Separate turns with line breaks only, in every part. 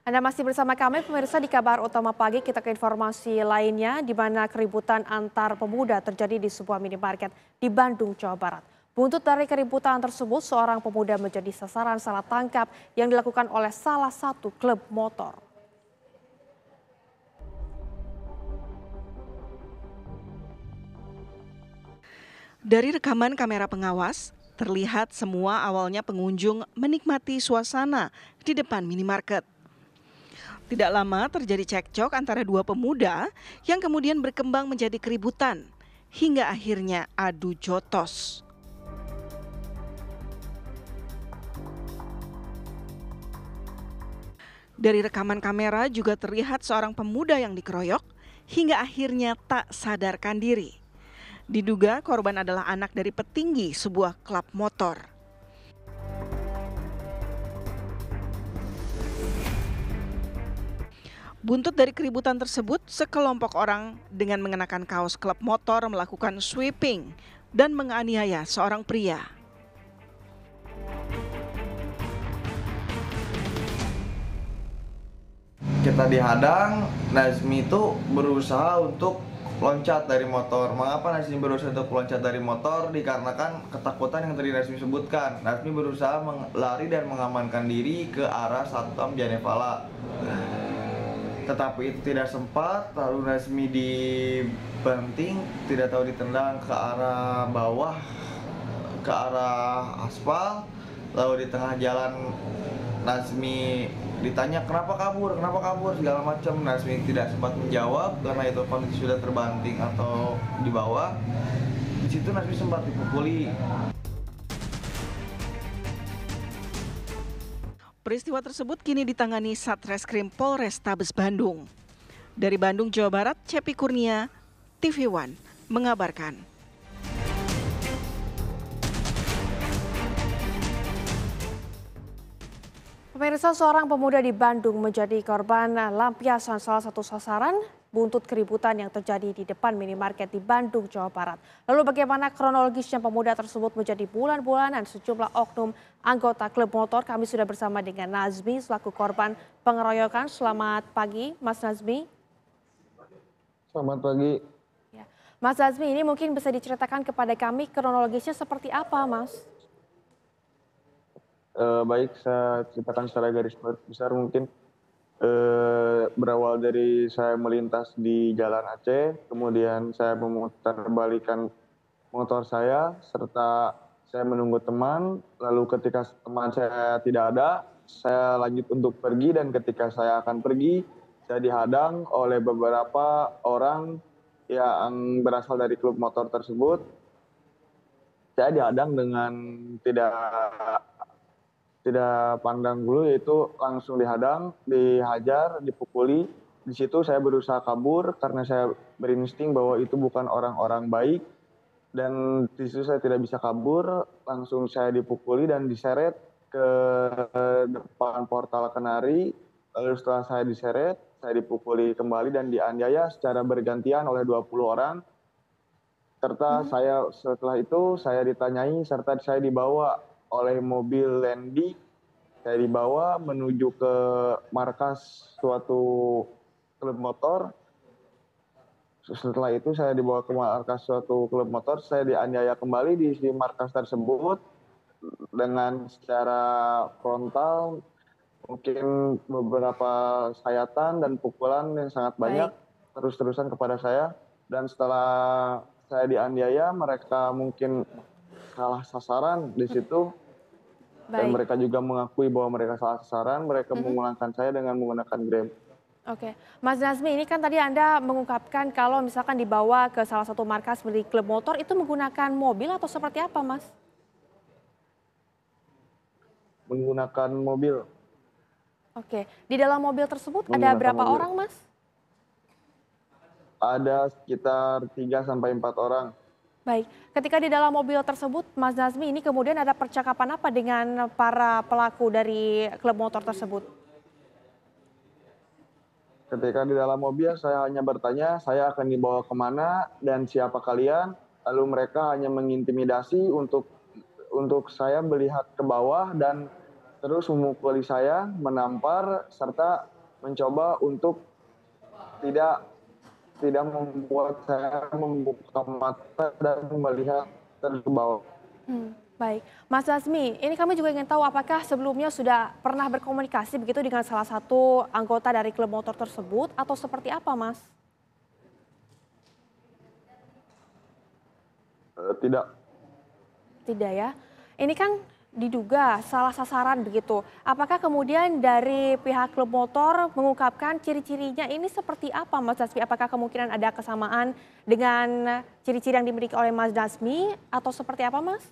Anda masih bersama kami pemirsa di kabar utama pagi, kita ke informasi lainnya di mana keributan antar pemuda terjadi di sebuah minimarket di Bandung, Jawa Barat. Buntut dari keributan tersebut, seorang pemuda menjadi sasaran salah tangkap yang dilakukan oleh salah satu klub motor.
Dari rekaman kamera pengawas, terlihat semua awalnya pengunjung menikmati suasana di depan minimarket. Tidak lama terjadi cekcok antara dua pemuda yang kemudian berkembang menjadi keributan hingga akhirnya adu jotos. Dari rekaman kamera juga terlihat seorang pemuda yang dikeroyok hingga akhirnya tak sadarkan diri. Diduga korban adalah anak dari petinggi sebuah klub motor. Buntut dari keributan tersebut, sekelompok orang dengan mengenakan kaos klub motor melakukan sweeping dan menganiaya seorang pria.
Kita dihadang, Nazmi itu berusaha untuk loncat dari motor. Mengapa Nazmi berusaha untuk loncat dari motor? Dikarenakan ketakutan yang tadi Nazmi sebutkan. Nazmi berusaha lari dan mengamankan diri ke arah Satpam Janevala. Tetapi itu tidak sempat, lalu Nazmi dibanting, tidak tahu ditendang ke arah bawah, ke arah aspal. Lalu di tengah jalan Nazmi ditanya kenapa kabur segala macam. Nazmi tidak sempat menjawab karena itu kondisi sudah terbanting atau di bawah. Di situ Nazmi sempat dipukuli.
Peristiwa tersebut kini ditangani Satreskrim Polrestabes Bandung. Dari Bandung, Jawa Barat, Cepi Kurnia, TV One mengabarkan.
Pemirsa, seorang pemuda di Bandung menjadi korban lampiasan salah satu sasaran buntut keributan yang terjadi di depan minimarket di Bandung, Jawa Barat. Lalu bagaimana kronologisnya pemuda tersebut menjadi bulan-bulanan sejumlah oknum anggota klub motor? Kami sudah bersama dengan Nazmi selaku korban pengeroyokan. Selamat pagi, Mas Nazmi.
Selamat pagi.
Ya. Mas Nazmi, ini mungkin bisa diceritakan kepada kami kronologisnya seperti apa, Mas?
Baik, saya ceritakan secara garis besar mungkin. Berawal dari saya melintas di Jalan Aceh, kemudian saya memutarbalikan motor saya, serta saya menunggu teman, lalu ketika teman saya tidak ada, saya lanjut untuk pergi dan ketika saya akan pergi, saya dihadang oleh beberapa orang yang berasal dari klub motor tersebut. Saya dihadang dengan tidak pandang bulu, yaitu langsung dihadang, dihajar, dipukuli. Di situ saya berusaha kabur karena saya berinsting bahwa itu bukan orang-orang baik. Dan di situ saya tidak bisa kabur, langsung saya dipukuli dan diseret ke depan portal Kenari. Lalu setelah saya diseret, saya dipukuli kembali dan dianiaya secara bergantian oleh 20 orang. Serta setelah itu saya ditanyai serta saya dibawa oleh mobil Lendi. Saya dibawa menuju ke markas suatu klub motor. Setelah itu saya dibawa ke markas suatu klub motor. Saya dianiaya kembali di markas tersebut dengan secara frontal, mungkin beberapa sayatan dan pukulan yang sangat banyak terus-terusan kepada saya. Dan setelah saya dianiaya, mereka mungkin salah sasaran di situ. Dan mereka juga mengakui bahwa mereka salah sasaran, mereka memulangkan saya dengan menggunakan Grab.
Oke, Mas Nazmi, ini kan tadi Anda mengungkapkan kalau misalkan dibawa ke salah satu markas milik klub motor, itu menggunakan mobil atau seperti apa, Mas?
Menggunakan mobil.
Oke, di dalam mobil tersebut ada berapa orang, Mas?
Ada sekitar 3-4 orang.
Baik, ketika di dalam mobil tersebut, Mas Nazmi, ini kemudian ada percakapan apa dengan para pelaku dari klub motor tersebut?
Ketika di dalam mobil, saya hanya bertanya, saya akan dibawa kemana dan siapa kalian. Lalu mereka hanya mengintimidasi untuk saya melihat ke bawah dan terus memukuli saya, menampar, serta mencoba untuk tidak tidak membuat saya membuka mata dan melihat ke bawah.
Baik, Mas Nazmi, ini kami juga ingin tahu apakah sebelumnya sudah pernah berkomunikasi begitu dengan salah satu anggota dari klub motor tersebut atau seperti apa, Mas?
Tidak.
Tidak ya. Ini kan diduga salah sasaran begitu. Apakah kemudian dari pihak klub motor mengungkapkan ciri-cirinya ini seperti apa, Mas Nazmi? Apakah kemungkinan ada kesamaan dengan ciri-ciri yang dimiliki oleh Mas Nazmi atau seperti apa, Mas?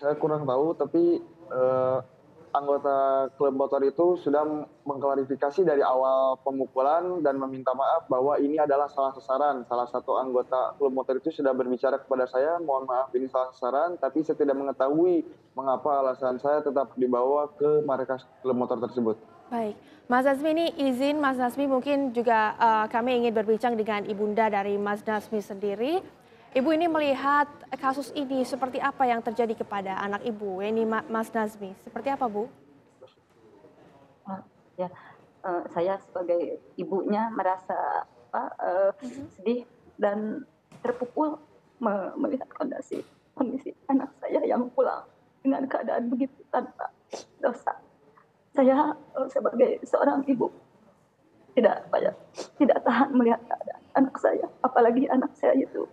Saya kurang tahu, tapi anggota klub motor itu sudah mengklarifikasi dari awal pemukulan dan meminta maaf bahwa ini adalah salah sasaran. Salah satu anggota klub motor itu sudah berbicara kepada saya, mohon maaf ini salah sasaran, tapi saya tidak mengetahui mengapa alasan saya tetap dibawa ke markas klub motor tersebut.
Baik, Mas Nazmi, ini izin Mas Nazmi mungkin juga kami ingin berbincang dengan ibunda dari Mas Nazmi sendiri. Ibu ini melihat kasus ini seperti apa yang terjadi kepada anak ibu, ini Mas Nazmi, seperti apa Bu?
Ya, saya sebagai ibunya merasa sedih dan terpukul melihat kondisi anak saya yang pulang dengan keadaan begitu tanpa dosa. Saya sebagai seorang ibu tidak tahan melihat keadaan anak saya, apalagi anak saya itu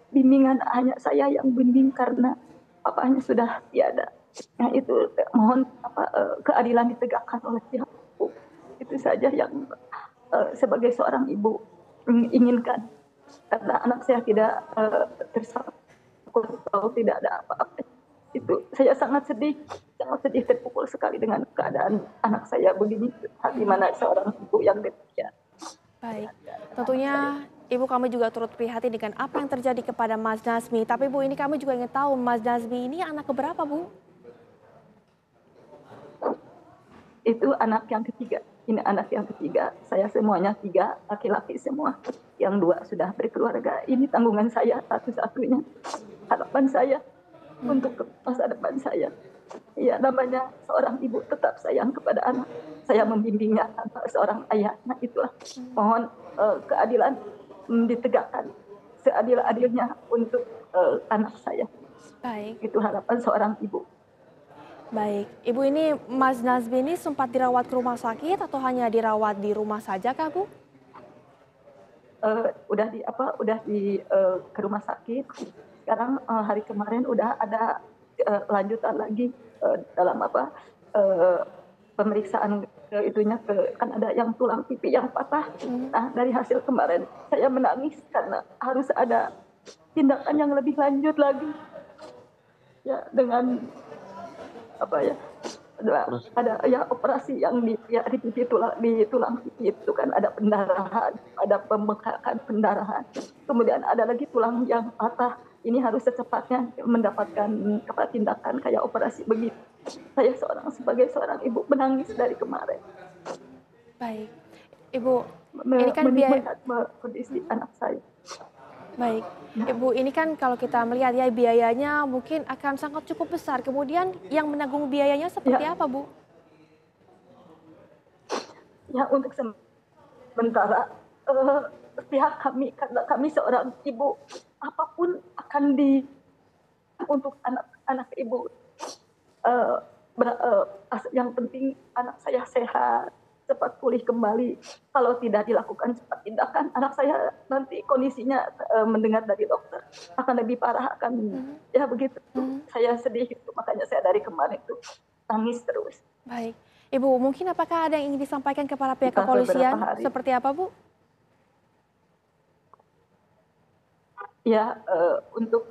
bimbingan hanya saya yang bimbing karena papanya sudah tiada. Nah itu mohon keadilan ditegakkan oleh pihak hukum. Itu saja yang sebagai seorang ibu inginkan. Karena anak saya tidak tersangkut atau tidak ada apa-apa. Itu saya sangat sedih terpukul sekali dengan keadaan anak saya begini. Hati mana seorang ibu yang demikian.
Baik, tentunya Ibu kami juga turut prihatin dengan apa yang terjadi kepada Mas Nazmi. Tapi Bu, ini kami juga ingin tahu Mas Nazmi ini anak keberapa Bu?
Itu anak yang ketiga. Ini anak yang ketiga. Saya semuanya 3 laki-laki semua. Yang 2 sudah berkeluarga. Ini tanggungan saya satu-satunya. Harapan saya untuk masa depan saya. Ya, namanya seorang ibu tetap sayang kepada anak. Saya membimbingnya tanpa seorang ayah. Nah itulah mohon keadilan ditegakkan seadil-adilnya untuk anak saya.
Baik.
Itu harapan seorang ibu.
Baik, Ibu ini Mas Nazmi ini sempat dirawat ke rumah sakit atau hanya dirawat di rumah saja kah Bu?
Udah ke rumah sakit. Sekarang hari kemarin udah ada lanjutan lagi dalam pemeriksaan kan ada yang tulang pipi yang patah. Nah dari hasil kemarin saya menangis karena harus ada tindakan yang lebih lanjut lagi. Ya dengan ada operasi yang di pipi di tulang pipi itu kan ada pendarahan, ada pembengkakan pendarahan. Kemudian ada lagi tulang yang patah. Ini harus secepatnya mendapatkan tindakan kayak operasi begitu. Saya sebagai seorang ibu menangis dari kemarin.
Baik, Ibu, ini kan
melihat kondisi anak saya.
Baik, Ibu, ini kan kalau kita melihat ya biayanya mungkin akan sangat cukup besar. Kemudian yang menanggung biayanya seperti apa, Bu?
Ya untuk sementara pihak kami, karena kami seorang ibu, apapun akan untuk anak ibu. Yang penting anak saya sehat, cepat pulih kembali. Kalau tidak dilakukan cepat tindakan, anak saya nanti kondisinya mendengar dari dokter akan lebih parah, ya begitu. Saya sedih itu, makanya saya dari kemarin itu nangis terus.
Baik, Ibu, mungkin apakah ada yang ingin disampaikan kepada pihak kepolisian? Seperti apa, Bu?
Ya, untuk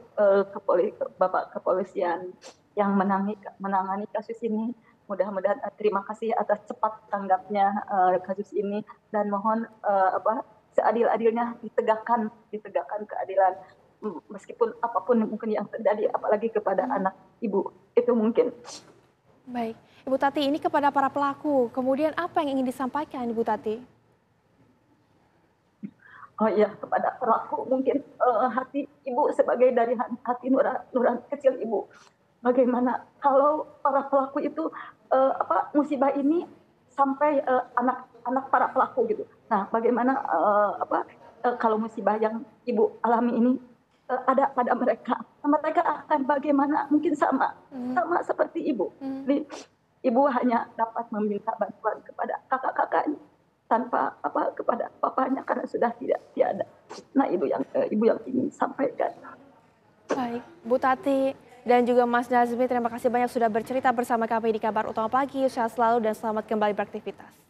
Bapak Kepolisian yang menangani kasus ini, mudah-mudahan terima kasih atas cepat tanggapnya kasus ini dan mohon seadil-adilnya ditegakkan keadilan meskipun apapun mungkin yang terjadi, apalagi kepada anak ibu itu mungkin.
Baik, Ibu Tati, ini kepada para pelaku, kemudian apa yang ingin disampaikan Ibu Tati?
Oh iya, kepada pelaku mungkin hati ibu sebagai dari hati nurani kecil ibu. Bagaimana kalau para pelaku itu musibah ini sampai anak-anak para pelaku gitu. Nah, bagaimana kalau musibah yang ibu alami ini ada pada mereka, mereka akan bagaimana? Mungkin sama seperti ibu. Jadi, ibu hanya dapat meminta bantuan kepada kakak-kakaknya tanpa kepada papanya karena sudah tiada. Nah, ibu yang ingin sampaikan.
Baik, Bu Tati dan juga Mas Nazmi, terima kasih banyak sudah bercerita bersama kami di Kabar Utama Pagi. Sehat selalu dan selamat kembali beraktivitas.